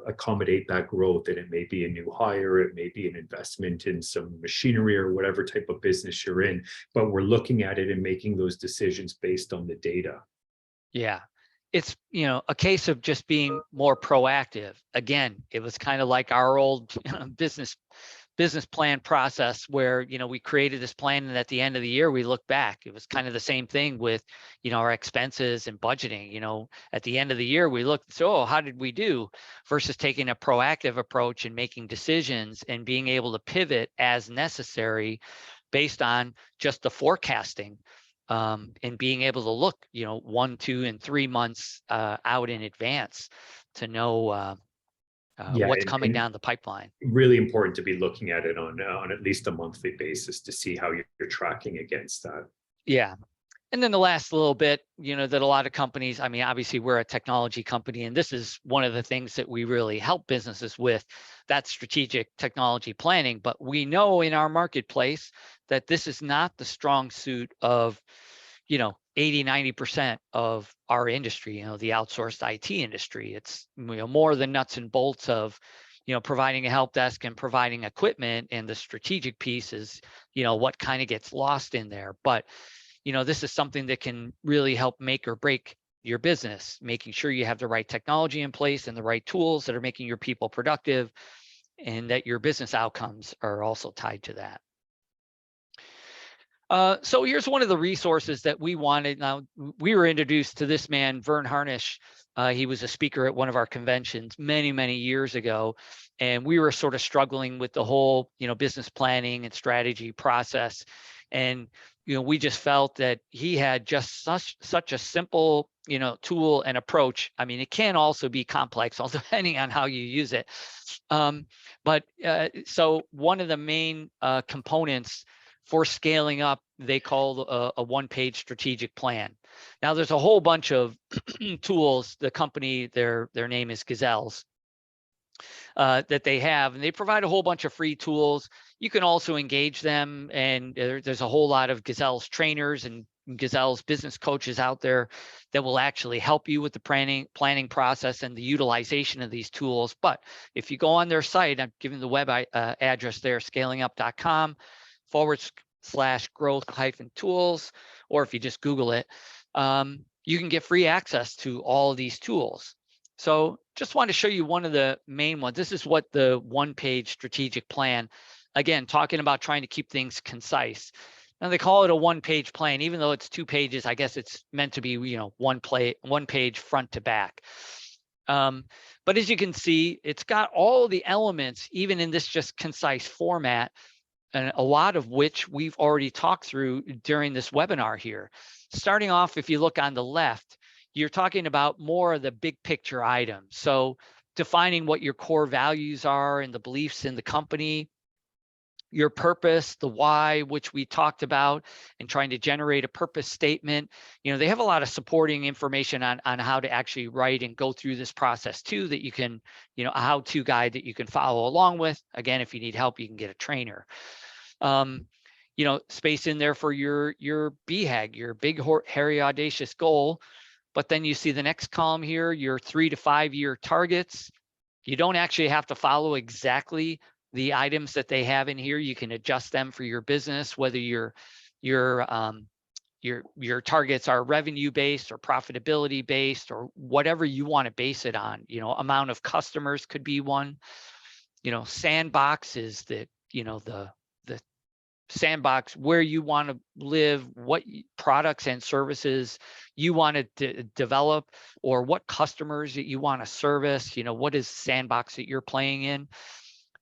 accommodate that growth. And it may be a new hire, it may be an investment in some machinery or whatever type of business you're in, but we're looking at it and making those decisions based on the data. Yeah. It's, a case of just being more proactive. Again, it was kind of like our old business plan process where, we created this plan, and at the end of the year, we look back. It was kind of the same thing with, our expenses and budgeting. At the end of the year, we looked, so how did we do, versus taking a proactive approach and making decisions and being able to pivot as necessary based on just the forecasting, and being able to look, 1, 2, and 3 months out in advance to know Yeah, what's coming and down the pipeline. really important to be looking at it on at least a monthly basis to see how you're tracking against that. Yeah. And then the last little bit, that a lot of companies, I mean, obviously we're a technology company, and this is one of the things that we really help businesses with, that strategic technology planning. But we know in our marketplace that this is not the strong suit of, 80-90% of our industry, the outsourced IT industry. It's, more the nuts and bolts of, providing a help desk and providing equipment, and the strategic piece is, what kind of gets lost in there. But this is something that can really help make or break your business, making sure you have the right technology in place and the right tools that are making your people productive, and that your business outcomes are also tied to that. So here's one of the resources that we wanted. Now, we were introduced to this man, Vern Harnish. He was a speaker at one of our conventions many, many years ago, and we were sort of struggling with the whole, business planning and strategy process. And we just felt that he had just such a simple, tool and approach. I mean, it can also be complex, all depending on how you use it. So one of the main components for scaling up, they call a one-page strategic plan. Now, there's a whole bunch of tools. The company, their name is Gazelles, that they have, and they provide a whole bunch of free tools. You can also engage them, and there's a whole lot of Gazelles trainers and Gazelles business coaches out there that will actually help you with the planning process and the utilization of these tools. But if you go on their site, I'm giving the web address there, scalingup.com/growth-tools, or if you just Google it, you can get free access to all of these tools. So just want to show you one of the main ones. This is what the one-page strategic plan, again, talking about trying to keep things concise. Now, they call it a one-page plan, even though it's 2 pages. I guess it's meant to be, one page front to back. But as you can see, it's got all the elements, even in this just concise format, and a lot of which we've already talked through during this webinar here. Starting off, if you look on the left, you're talking about more of the big picture items. So defining what your core values are and the beliefs in the company, your purpose, the why, which we talked about, and trying to generate a purpose statement. They have a lot of supporting information on how to actually write and go through this process too, that you can, a how-to guide that you can follow along with. Again, if you need help, you can get a trainer. Space in there for your BHAG, your big, hairy, audacious goal. But then you see the next column here, your 3 to 5 year targets. You don't actually have to follow exactly the items that they have in here. You can adjust them for your business, whether your targets are revenue based or profitability based, or whatever you want to base it on. Amount of customers could be one. Sandbox is the sandbox where you want to live, what products and services you want to develop, or what customers that you want to service. What is the sandbox that you're playing in?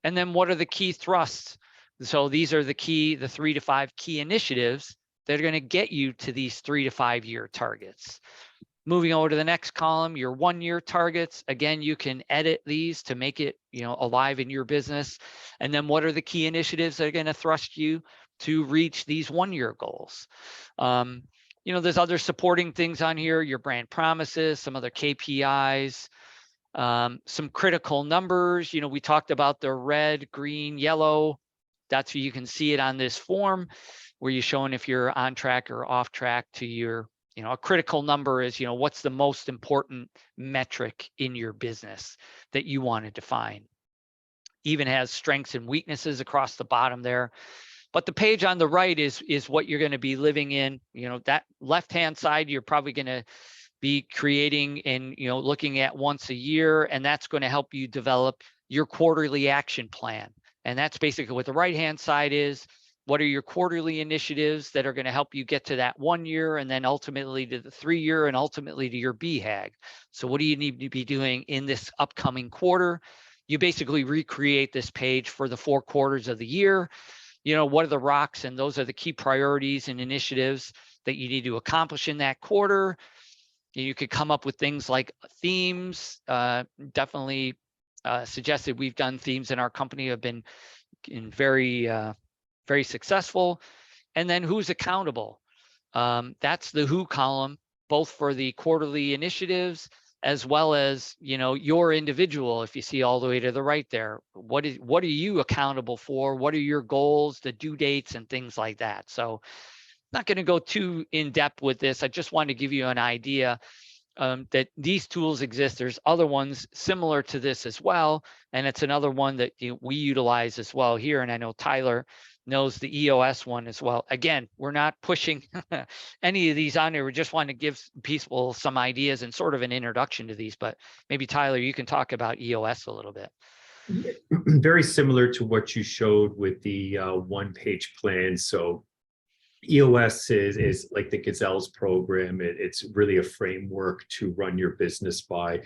And then what are the key thrusts? So these are the 3 to 5 key initiatives that are going to get you to these 3 to 5 year targets. Moving over to the next column, your 1 year targets. Again, you can edit these to make it, alive in your business. And then what are the key initiatives that are going to thrust you to reach these 1 year goals? There's other supporting things on here, your brand promises, some other KPIs, some critical numbers. We talked about the red, green, yellow. That's where you can see it on this form, where you're showing if you're on track or off track to your, a critical number is, what's the most important metric in your business that you want to define. Even has strengths and weaknesses across the bottom there. But the page on the right is what you're going to be living in. That left-hand side, you're probably going to be creating and, looking at once a year, and that's going to help you develop your quarterly action plan. And that's basically what the right-hand side is. What are your quarterly initiatives that are going to help you get to that 1 year, and then ultimately to the 3 year, and ultimately to your BHAG? So what do you need to be doing in this upcoming quarter? You basically recreate this page for the 4 quarters of the year. What are the rocks? And those are the key priorities and initiatives that you need to accomplish in that quarter. You could come up with things like themes. Definitely suggested. We've done themes in our company, have been very successful. And then who's accountable? That's the who column, both for the quarterly initiatives as well as, your individual. If you see all the way to the right there, what are you accountable for? What are your goals, the due dates, and things like that? So not going to go too in depth with this. I just wanted to give you an idea that these tools exist. There's other ones similar to this as well. And it's another one that we utilize as well here. And I know Tyler knows the EOS one as well. Again, we're not pushing any of these on there. We just want to give people some ideas and sort of an introduction to these. But maybe Tyler, you can talk about EOS a little bit. Very similar to what you showed with the one-page plan. So EOS is like the Gazelle's program. It's really a framework to run your business by,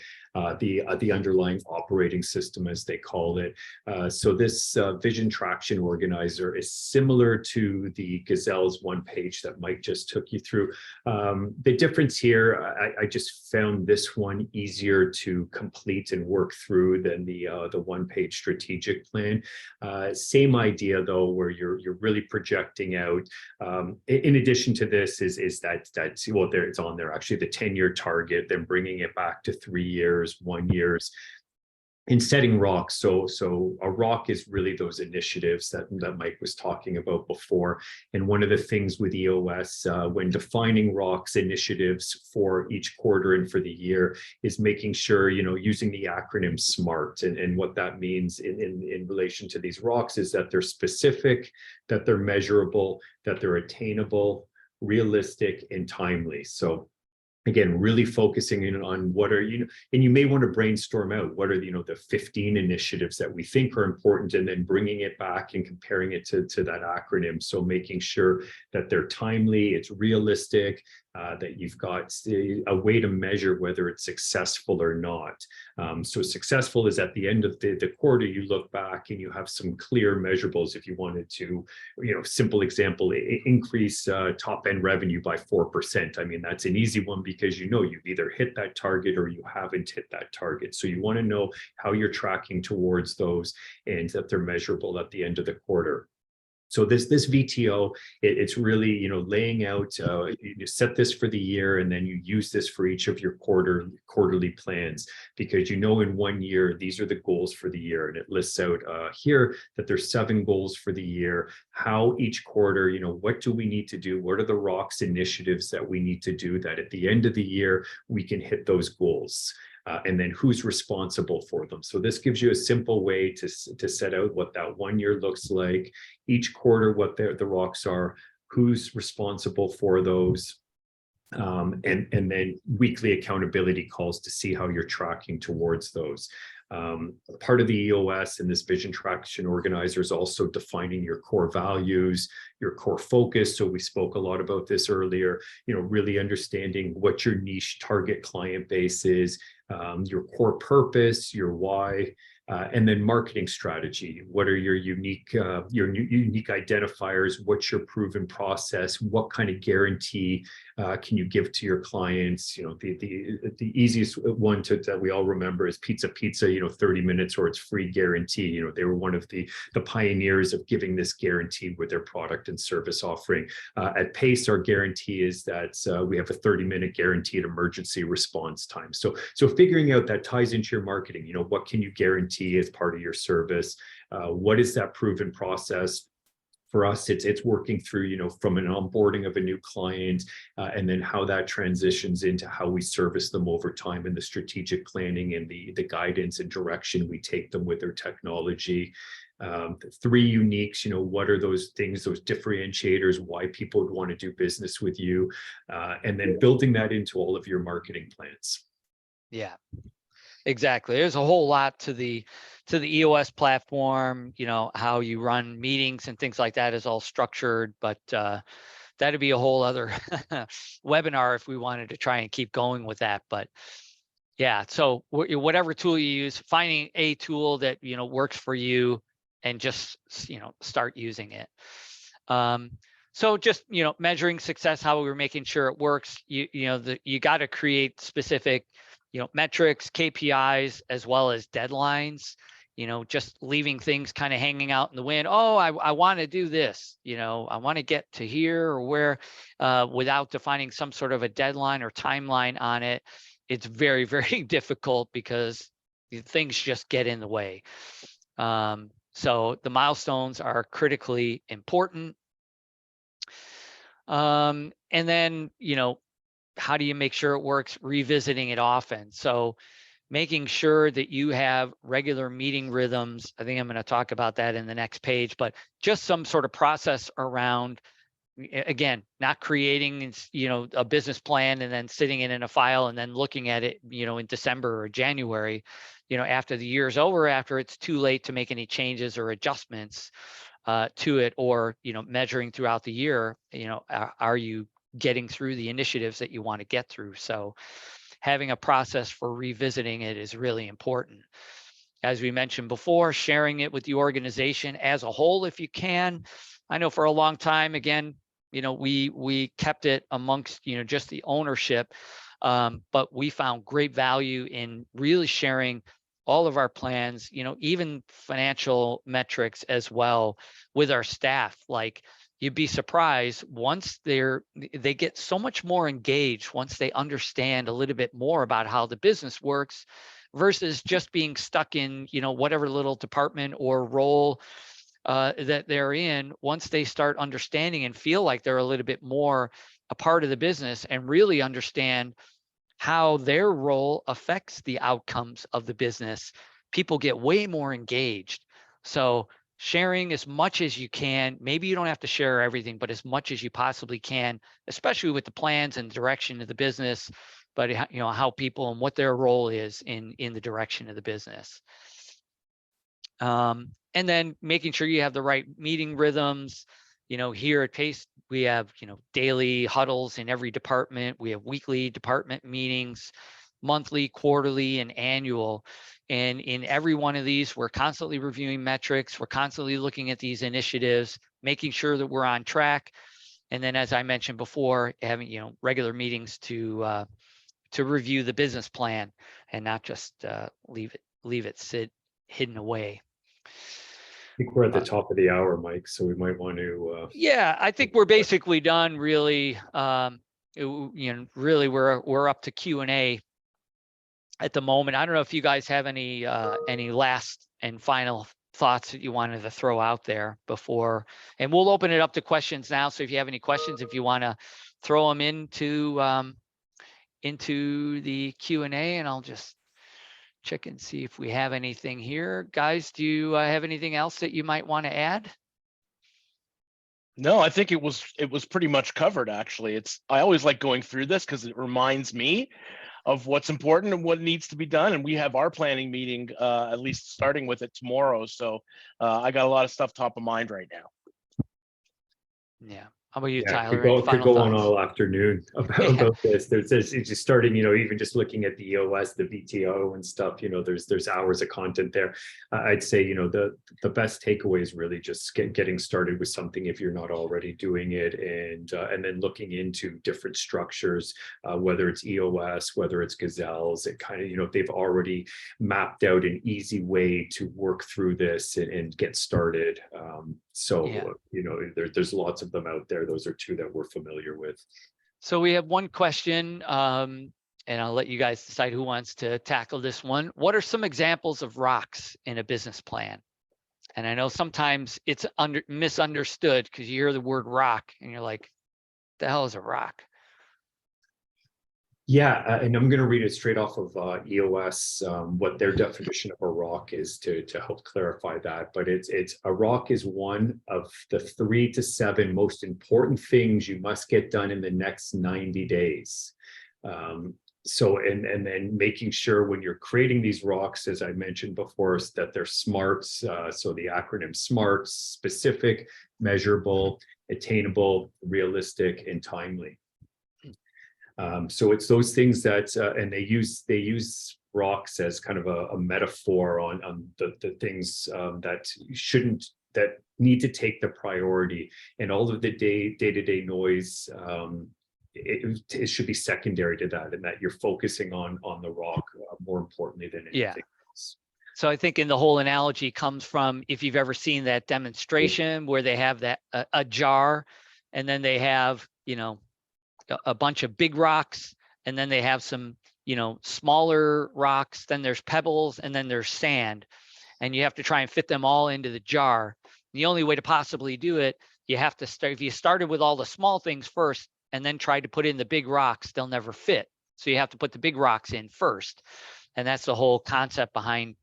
the underlying operating system, as they call it. So this vision traction organizer is similar to the Gazelle's one page that Mike just took you through. The difference here, I just found this one easier to complete and work through than the one-page strategic plan. Same idea though, where you're really projecting out. In addition to this is that well, there it's on there actually, the 10-year target, then bringing it back to 3 years, 1 year, and setting rocks. So a rock is really those initiatives that Mike was talking about before. And one of the things with EOS, when defining rocks initiatives for each quarter and for the year, is making sure, using the acronym SMART. And what that means in relation to these rocks is that they're specific, that they're measurable, that they're attainable, realistic, and timely. So again, really focusing in on what are, and you may want to brainstorm out what are, the 15 initiatives that we think are important, and then bringing it back and comparing it to that acronym. So making sure that they're timely, it's realistic, that you've got a way to measure whether it's successful or not. So successful is at the end of the quarter, you look back and you have some clear measurables. If you wanted to, simple example, increase top end revenue by 4%. I mean, that's an easy one because you've either hit that target or you haven't hit that target. So you want to know how you're tracking towards those and that they're measurable at the end of the quarter. So this VTO, it's really, laying out, you set this for the year, and then you use this for each of your quarterly plans, because in 1 year, these are the goals for the year. And it lists out here that there's 7 goals for the year, how each quarter, what do we need to do? What are the rocks initiatives that we need to do that at the end of the year, we can hit those goals? And then who's responsible for them. So this gives you a simple way to set out what that 1 year looks like, each quarter, what the rocks are, who's responsible for those, and then weekly accountability calls to see how you're tracking towards those. Part of the EOS and this vision traction organizer is also defining your core values, your core focus. So we spoke a lot about this earlier, really understanding what your niche target client base is, your core purpose, your why, and then marketing strategy. What are your unique identifiers? What's your proven process? What kind of guarantee can you give to your clients? The easiest one that we all remember is pizza, 30 minutes or it's free guarantee. They were one of the pioneers of giving this guarantee with their product and service offering. At Pace, our guarantee is that we have a 30-minute guaranteed emergency response time. So figuring out that ties into your marketing. What can you guarantee as part of your service? What is that proven process? For us, it's working through, from an onboarding of a new client, and then how that transitions into how we service them over time, and the strategic planning and the guidance and direction we take them with their technology. 3 uniques, what are those things, those differentiators, why people would want to do business with you, and then building that into all of your marketing plans. Yeah, exactly. There's a whole lot to the EOS platform, how you run meetings and things like that is all structured, but that'd be a whole other webinar if we wanted to try and keep going with that. But yeah, so whatever tool you use, finding a tool that, works for you and just, start using it. So just, measuring success, how we're making sure it works, you got to create specific, metrics, KPIs, as well as deadlines. Just leaving things kind of hanging out in the wind. Oh, I want to do this, I want to get to here or where, without defining some sort of a deadline or timeline on it. It's very, very difficult because things just get in the way. So the milestones are critically important. And then, how do you make sure it works? Revisiting it often. So making sure that you have regular meeting rhythms. I think I'm going to talk about that in the next page, but just some sort of process around, again, not creating, a business plan and then sitting it in a file and then looking at it, in December or January, after the year's over, after it's too late to make any changes or adjustments to it, or, measuring throughout the year, are you getting through the initiatives that you want to get through? So having a process for revisiting it is really important. As we mentioned before, sharing it with the organization as a whole, if you can. I know for a long time, again, we kept it amongst, just the ownership, but we found great value in really sharing all of our plans, even financial metrics as well, with our staff. Like, you'd be surprised, once they get so much more engaged once they understand a little bit more about how the business works, versus just being stuck in, whatever little department or role that they're in. Once they start understanding and feel like they're a little bit more a part of the business and really understand how their role affects the outcomes of the business, people get way more engaged. So sharing as much as you can. Maybe you don't have to share everything, but as much as you possibly can, especially with the plans and direction of the business, but how people and what their role is in the direction of the business. And then making sure you have the right meeting rhythms. Here at Pace, we have, daily huddles in every department. We have weekly department meetings, monthly, quarterly, and annual. And in every one of these, we're constantly reviewing metrics. We're constantly looking at these initiatives, making sure that we're on track. And then, as I mentioned before, having, regular meetings to review the business plan and not just leave it sit hidden away. I think we're at the top of the hour, Mike, so we might want to. Yeah, I think we're basically done. Really, really, we're up to Q&A at the moment. I don't know if you guys have any last and final thoughts that you wanted to throw out there before, and we'll open it up to questions now. So if you have any questions, if you want to throw them into the Q&A, and I'll just check and see if we have anything here. Guys, do you have anything else that you might want to add? No, I think it was pretty much covered, actually. I always like going through this because it reminds me of what's important and what needs to be done. And we have our planning meeting, at least starting with it tomorrow. So I got a lot of stuff top of mind right now. Yeah. How about you, Yeah, Tyler? Any could final go on thoughts? all afternoon Yeah. about this. There's it's just starting, even just looking at the EOS, the VTO and stuff, there's hours of content there. I'd say, the best takeaway is really just getting started with something if you're not already doing it, and then looking into different structures, whether it's EOS, whether it's Gazelles, it kind of, if they've already mapped out an easy way to work through this and get started. Yeah. There's lots of them out there. Those are two that we're familiar with. So we have one question, and I'll let you guys decide who wants to tackle this one. What are some examples of rocks in a business plan? And I know sometimes it's misunderstood because you hear the word rock and you're like, the hell is a rock? Yeah, and I'm going to read it straight off of EOS, what their definition of a rock is to help clarify that. But it's a rock is one of the 3 to 7 most important things you must get done in the next 90 days. So then making sure when you're creating these rocks, as I mentioned before, is that they're SMART. So the acronym SMART: specific, measurable, attainable, realistic, and timely. So it's those things that, and they use rocks as kind of a metaphor on the things that need to take the priority, and all of the day-to-day noise. It should be secondary to that, and that you're focusing on the rock more importantly than anything else. So I think in the whole analogy comes from, if you've ever seen that demonstration where they have that a jar, and then they have, a bunch of big rocks, and then they have some, smaller rocks, then there's pebbles, and then there's sand, and you have to try and fit them all into the jar. The only way to possibly do it, you have to start, if you started with all the small things first and then tried to put in the big rocks, they'll never fit. So you have to put the big rocks in first. And that's the whole concept behind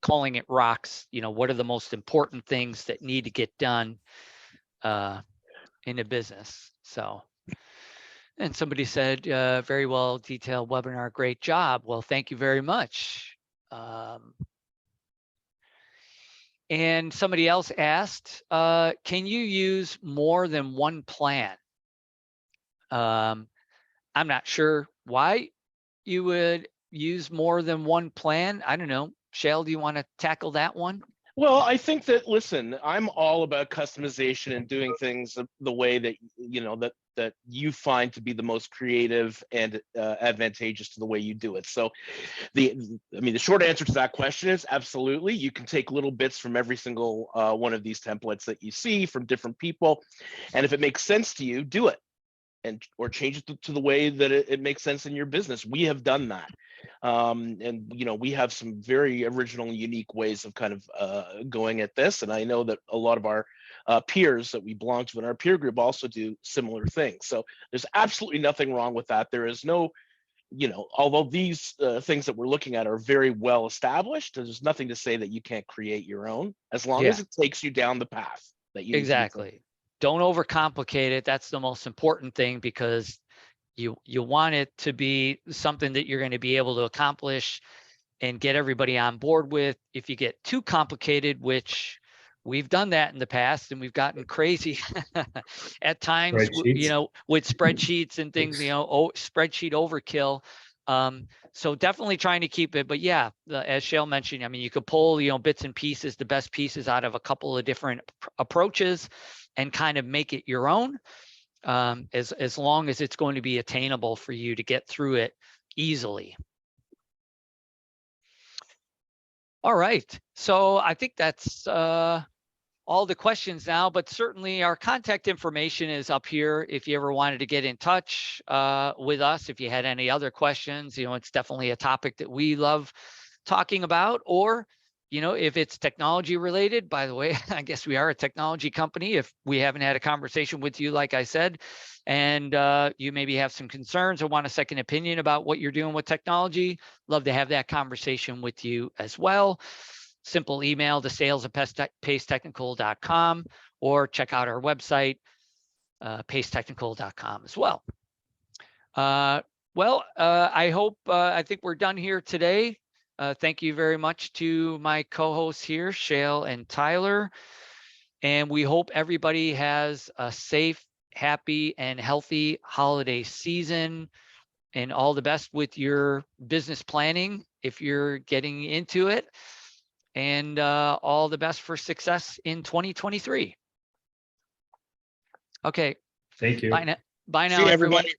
calling it rocks. What are the most important things that need to get done in a business? So, and somebody said, very well detailed webinar, great job. Well, thank you very much. And somebody else asked, can you use more than one plan? I'm not sure why you would use more than one plan. I don't know. Shale, do you want to tackle that one? Well, I think that, listen, I'm all about customization and doing things the way that, that you find to be the most creative and advantageous to the way you do it. So the short answer to that question is absolutely. You can take little bits from every single one of these templates that you see from different people. And if it makes sense to you, do it. Or change it to the way that it makes sense in your business. We have done that. And we have some very original and unique ways of kind of going at this. And I know that a lot of our peers that we belong to in our peer group also do similar things. So there's absolutely nothing wrong with that. There is no, although these things that we're looking at are very well established, there's nothing to say that you can't create your own, as long as it takes you down the path that you exactly. Don't overcomplicate it. That's the most important thing, because you want it to be something that you're going to be able to accomplish and get everybody on board with. If you get too complicated, which we've done that in the past, and we've gotten crazy at times, with spreadsheets and things, spreadsheet overkill. So definitely trying to keep it, but yeah, as Shale mentioned, you could pull, bits and pieces, the best pieces out of a couple of different approaches and kind of make it your own, as long as it's going to be attainable for you to get through it easily. All right, so I think that's all the questions now, but certainly our contact information is up here if you ever wanted to get in touch with us. If you had any other questions, it's definitely a topic that we love talking about. Or if it's technology related, by the way, I guess we are a technology company. If we haven't had a conversation with you, like I said, and you maybe have some concerns or want a second opinion about what you're doing with technology, love to have that conversation with you as well. Simple email to sales@pacetechnical.com, or check out our website, pacetechnical.com as well. I think we're done here today. Thank you very much to my co-hosts here, Shale and Tyler. And we hope everybody has a safe happy and healthy holiday season, and all the best with your business planning if you're getting into it, and all the best for success in 2023. Okay. Thank you. Bye now, See you, everyone. everybody.